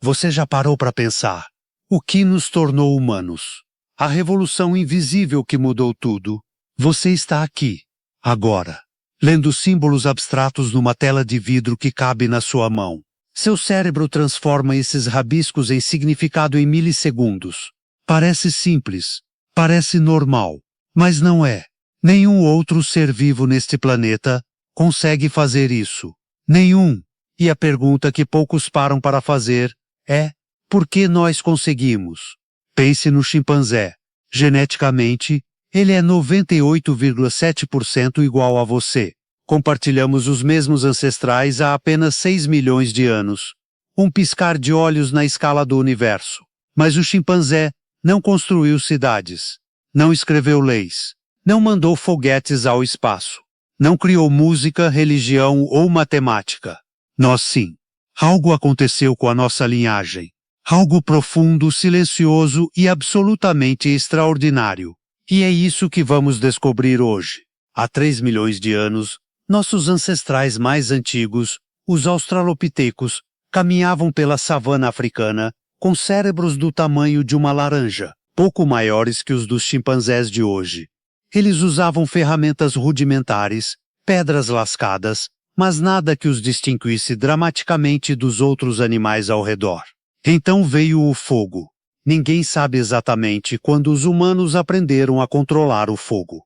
Você já parou para pensar? O que nos tornou humanos? A revolução invisível que mudou tudo. Você está aqui, agora, lendo símbolos abstratos numa tela de vidro que cabe na sua mão. Seu cérebro transforma esses rabiscos em significado em milissegundos. Parece simples, parece normal, mas não é. Nenhum outro ser vivo neste planeta consegue fazer isso. Nenhum. E a pergunta que poucos param para fazer é: por que nós conseguimos? Pense no chimpanzé. Geneticamente, ele é 98,7% igual a você. Compartilhamos os mesmos ancestrais há apenas 6 milhões de anos. Um piscar de olhos na escala do universo. Mas o chimpanzé não construiu cidades, não escreveu leis, não mandou foguetes ao espaço, não criou música, religião ou matemática. Nós sim. Algo aconteceu com a nossa linhagem. Algo profundo, silencioso e absolutamente extraordinário. E é isso que vamos descobrir hoje. Há 3 milhões de anos, nossos ancestrais mais antigos, os australopitecos, caminhavam pela savana africana com cérebros do tamanho de uma laranja, pouco maiores que os dos chimpanzés de hoje. Eles usavam ferramentas rudimentares, pedras lascadas, mas nada que os distinguisse dramaticamente dos outros animais ao redor. Então veio o fogo. Ninguém sabe exatamente quando os humanos aprenderam a controlar o fogo.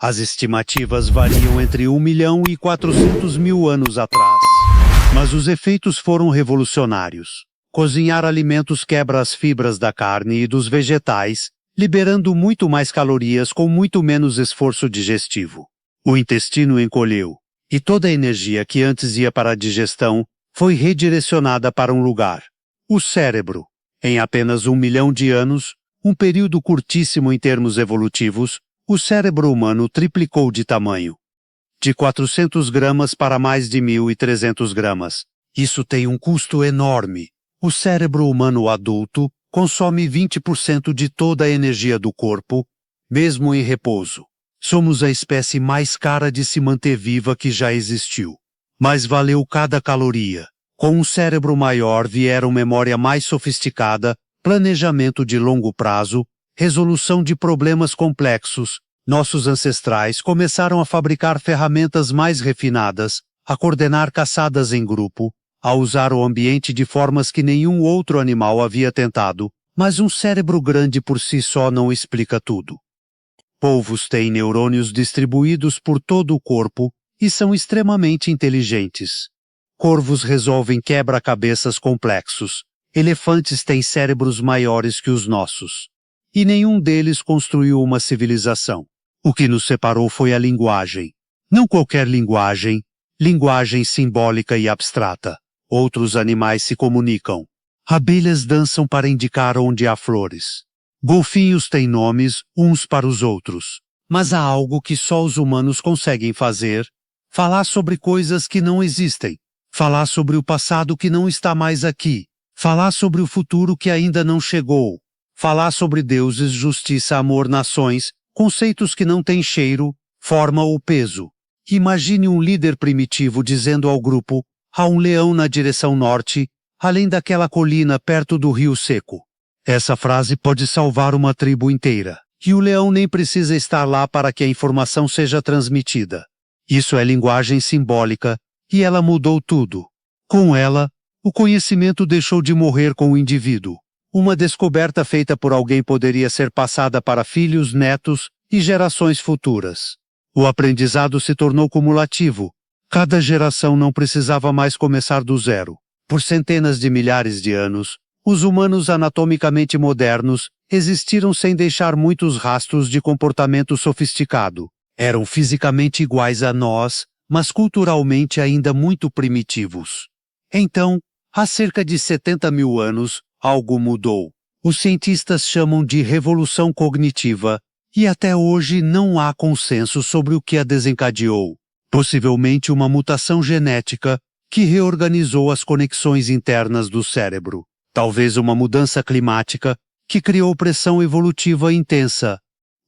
As estimativas variam entre 1 milhão e 400 mil anos atrás. Mas os efeitos foram revolucionários. Cozinhar alimentos quebra as fibras da carne e dos vegetais, liberando muito mais calorias com muito menos esforço digestivo. O intestino encolheu, e toda a energia que antes ia para a digestão foi redirecionada para um lugar: o cérebro. Em apenas 1 milhão de anos, um período curtíssimo em termos evolutivos, o cérebro humano triplicou de tamanho. De 400 gramas para mais de 1.300 gramas. Isso tem um custo enorme. O cérebro humano adulto consome 20% de toda a energia do corpo, mesmo em repouso. Somos a espécie mais cara de se manter viva que já existiu. Mas valeu cada caloria. Com um cérebro maior vieram memória mais sofisticada, planejamento de longo prazo, resolução de problemas complexos. Nossos ancestrais começaram a fabricar ferramentas mais refinadas, a coordenar caçadas em grupo, a usar o ambiente de formas que nenhum outro animal havia tentado, mas um cérebro grande por si só não explica tudo. Polvos têm neurônios distribuídos por todo o corpo e são extremamente inteligentes. Corvos resolvem quebra-cabeças complexos. Elefantes têm cérebros maiores que os nossos. E nenhum deles construiu uma civilização. O que nos separou foi a linguagem. Não qualquer linguagem, linguagem simbólica e abstrata. Outros animais se comunicam. Abelhas dançam para indicar onde há flores. Golfinhos têm nomes uns para os outros. Mas há algo que só os humanos conseguem fazer: falar sobre coisas que não existem. Falar sobre o passado que não está mais aqui. Falar sobre o futuro que ainda não chegou. Falar sobre deuses, justiça, amor, nações, conceitos que não têm cheiro, forma ou peso. Imagine um líder primitivo dizendo ao grupo: há um leão na direção norte, além daquela colina perto do rio seco. Essa frase pode salvar uma tribo inteira. E o leão nem precisa estar lá para que a informação seja transmitida. Isso é linguagem simbólica, e ela mudou tudo. Com ela, o conhecimento deixou de morrer com o indivíduo. Uma descoberta feita por alguém poderia ser passada para filhos, netos e gerações futuras. O aprendizado se tornou cumulativo. Cada geração não precisava mais começar do zero. Por centenas de milhares de anos, os humanos anatomicamente modernos existiram sem deixar muitos rastros de comportamento sofisticado. Eram fisicamente iguais a nós, mas culturalmente ainda muito primitivos. Então, há cerca de 70 mil anos, algo mudou. Os cientistas chamam de revolução cognitiva, e até hoje não há consenso sobre o que a desencadeou. Possivelmente uma mutação genética que reorganizou as conexões internas do cérebro. Talvez uma mudança climática que criou pressão evolutiva intensa.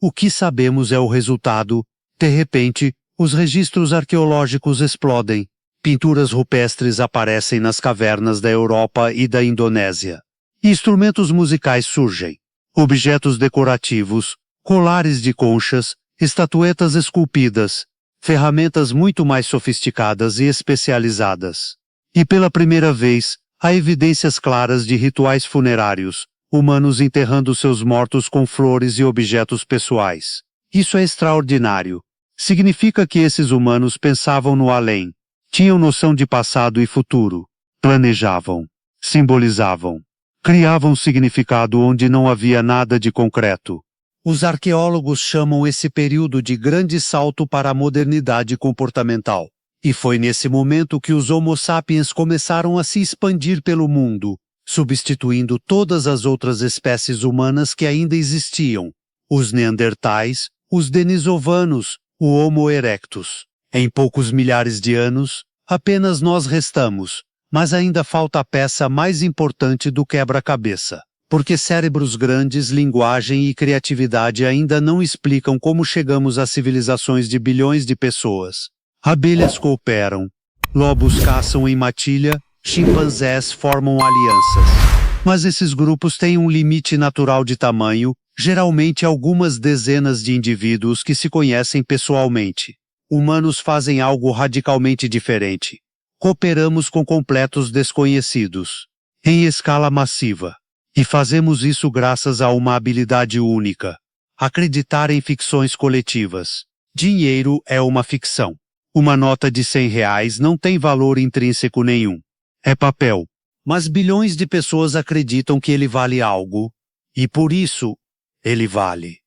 O que sabemos é o resultado. De repente, os registros arqueológicos explodem. Pinturas rupestres aparecem nas cavernas da Europa e da Indonésia. Instrumentos musicais surgem. Objetos decorativos, colares de conchas, estatuetas esculpidas, ferramentas muito mais sofisticadas e especializadas. E pela primeira vez, há evidências claras de rituais funerários, humanos enterrando seus mortos com flores e objetos pessoais. Isso é extraordinário. Significa que esses humanos pensavam no além, tinham noção de passado e futuro, planejavam, simbolizavam, criavam significado onde não havia nada de concreto. Os arqueólogos chamam esse período de grande salto para a modernidade comportamental. E foi nesse momento que os Homo sapiens começaram a se expandir pelo mundo, substituindo todas as outras espécies humanas que ainda existiam, os neandertais, os denisovanos, o Homo erectus. Em poucos milhares de anos, apenas nós restamos, mas ainda falta a peça mais importante do quebra-cabeça. Porque cérebros grandes, linguagem e criatividade ainda não explicam como chegamos a civilizações de bilhões de pessoas. Abelhas cooperam, lobos caçam em matilha, chimpanzés formam alianças. Mas esses grupos têm um limite natural de tamanho, geralmente algumas dezenas de indivíduos que se conhecem pessoalmente. Humanos fazem algo radicalmente diferente. Cooperamos com completos desconhecidos, em escala massiva. E fazemos isso graças a uma habilidade única: acreditar em ficções coletivas. Dinheiro é uma ficção. Uma nota de R$ 100 não tem valor intrínseco nenhum. É papel. Mas bilhões de pessoas acreditam que ele vale algo. E por isso, ele vale.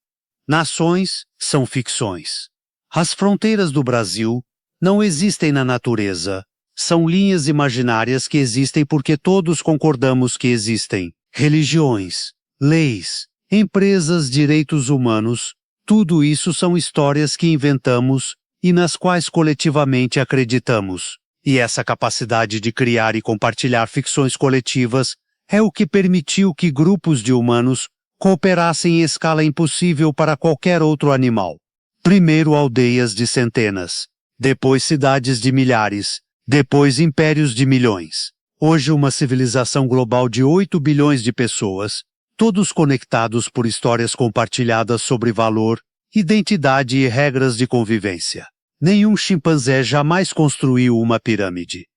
Nações são ficções. As fronteiras do Brasil não existem na natureza. São linhas imaginárias que existem porque todos concordamos que existem. Religiões, leis, empresas, direitos humanos, tudo isso são histórias que inventamos e nas quais coletivamente acreditamos. E essa capacidade de criar e compartilhar ficções coletivas é o que permitiu que grupos de humanos cooperassem em escala impossível para qualquer outro animal. Primeiro aldeias de centenas, depois cidades de milhares, depois impérios de milhões. Hoje uma civilização global de 8 bilhões de pessoas, todos conectados por histórias compartilhadas sobre valor, identidade e regras de convivência. Nenhum chimpanzé jamais construiu uma pirâmide.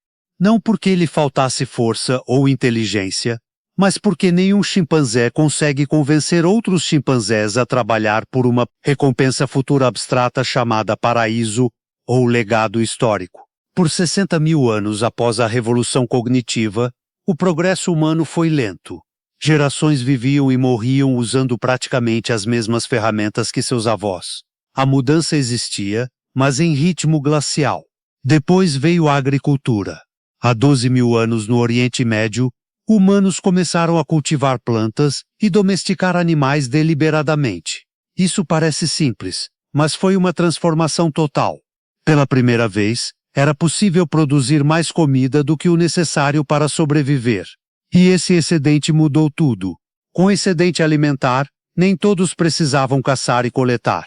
Não porque lhe faltasse força ou inteligência, mas porque nenhum chimpanzé consegue convencer outros chimpanzés a trabalhar por uma recompensa futura abstrata chamada paraíso ou legado histórico. Por 60 mil anos após a Revolução Cognitiva, o progresso humano foi lento. Gerações viviam e morriam usando praticamente as mesmas ferramentas que seus avós. A mudança existia, mas em ritmo glacial. Depois veio a agricultura. Há 12 mil anos no Oriente Médio, humanos começaram a cultivar plantas e domesticar animais deliberadamente. Isso parece simples, mas foi uma transformação total. Pela primeira vez, era possível produzir mais comida do que o necessário para sobreviver. E esse excedente mudou tudo. Com excedente alimentar, nem todos precisavam caçar e coletar.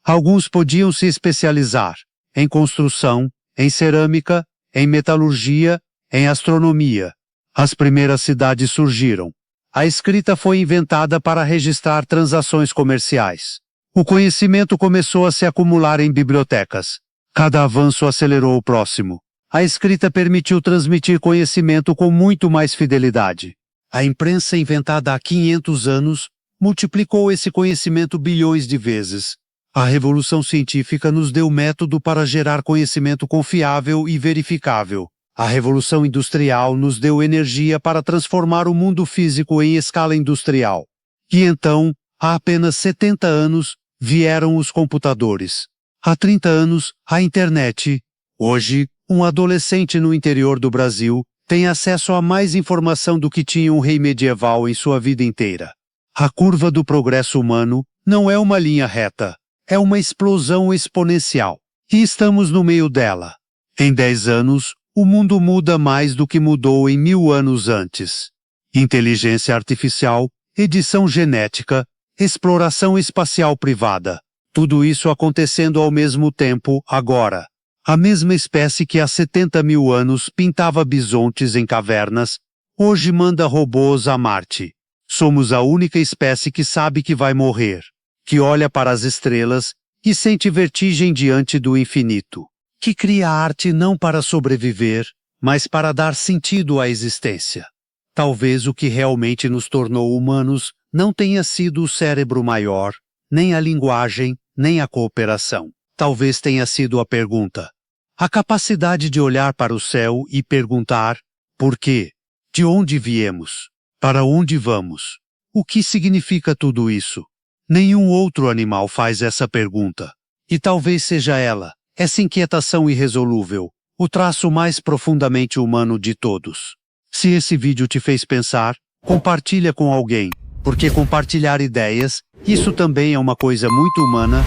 Alguns podiam se especializar em construção, em cerâmica, em metalurgia, em astronomia. As primeiras cidades surgiram. A escrita foi inventada para registrar transações comerciais. O conhecimento começou a se acumular em bibliotecas. Cada avanço acelerou o próximo. A escrita permitiu transmitir conhecimento com muito mais fidelidade. A imprensa, inventada há 500 anos, multiplicou esse conhecimento bilhões de vezes. A revolução científica nos deu método para gerar conhecimento confiável e verificável. A revolução industrial nos deu energia para transformar o mundo físico em escala industrial. E então, há apenas 70 anos, vieram os computadores. Há 30 anos, a internet. Hoje, um adolescente no interior do Brasil tem acesso a mais informação do que tinha um rei medieval em sua vida inteira. A curva do progresso humano não é uma linha reta, é uma explosão exponencial. E estamos no meio dela. Em 10 anos, o mundo muda mais do que mudou em 1000 anos antes. Inteligência artificial, edição genética, exploração espacial privada. Tudo isso acontecendo ao mesmo tempo, agora. A mesma espécie que há 70 mil anos pintava bisontes em cavernas, hoje manda robôs a Marte. Somos a única espécie que sabe que vai morrer, que olha para as estrelas e sente vertigem diante do infinito, que cria arte não para sobreviver, mas para dar sentido à existência. Talvez o que realmente nos tornou humanos não tenha sido o cérebro maior, nem a linguagem, nem a cooperação. Talvez tenha sido a pergunta. A capacidade de olhar para o céu e perguntar: por quê? De onde viemos? Para onde vamos? O que significa tudo isso? Nenhum outro animal faz essa pergunta. E talvez seja ela, essa inquietação irresolúvel, o traço mais profundamente humano de todos. Se esse vídeo te fez pensar, compartilha com alguém, porque compartilhar ideias, isso também é uma coisa muito humana.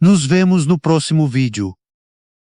Nos vemos no próximo vídeo.